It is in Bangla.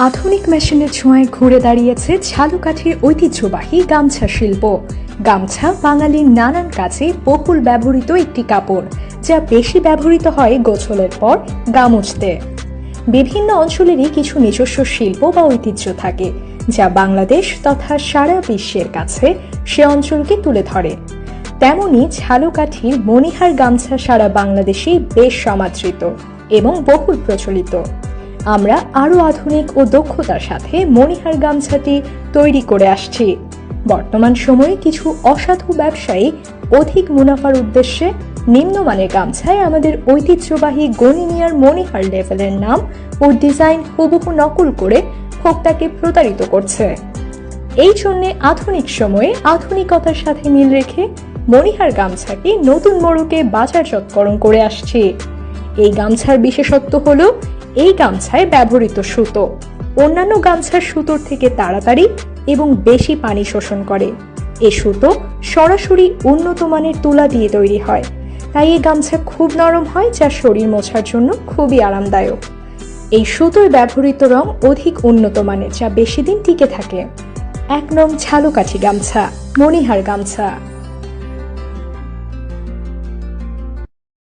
আধুনিক মেশিনের ছোঁয়ায় ঘুরে দাঁড়িয়েছে ঝালকাঠির ঐতিহ্যবাহী গামছা শিল্প। গামছা বাঙালির নানান কাজে বহুল ব্যবহৃত একটি কাপড়, যা বেশি ব্যবহৃত হয় গোসলের পর গা মুছতে। বিভিন্ন অঞ্চলেরই কিছু নিজস্ব শিল্প বা ঐতিহ্য থাকে, যা বাংলাদেশ তথা সারা বিশ্বের কাছে সে অঞ্চলকে তুলে ধরে। তেমনি ঝালকাঠির মণিহার গামছা সারা বাংলাদেশেই বেশ সমাদৃত এবং বহুল প্রচলিত। আমরা আরও আধুনিক ও দক্ষতার সাথে মণিহার গামছাটি তৈরি করে আসছি। বর্তমান সময়ে কিছু অসাধু ব্যবসায়ী অধিক মুনাফার উদ্দেশ্যে নিম্নমানের গামছায় আমাদের ঐতিহ্যবাহী গনিমিয়ার মণিহার লেভেলের নাম ও ডিজাইন হুবহু নকল করে ভোক্তাকে প্রতারিত করছে। এই জন্যে আধুনিক সময়ে আধুনিকতার সাথে মিল রেখে মণিহার গামছাকে নতুন মোড়কে বাজারজাতকরণ করে আসছি। এই গামছার বিশেষত্ব হলো এই গামছায় ব্যবহৃত সুতো অন্যান্য গামছার সুতোর থেকে তাড়াতাড়ি এবং বেশি পানি শোষণ করে। এই সুতো সরাসরি উন্নত মানের তুলা দিয়ে তৈরি হয়, তাই এই গামছা খুব নরম হয়, যা শরীর মোছার জন্য খুবই আরামদায়ক। এই সুতোয় ব্যবহৃত রং অধিক উন্নত মানের, যা বেশি দিন টিকে থাকে। 1 নং ঝালকাঠি গামছা, মণিহার গামছা।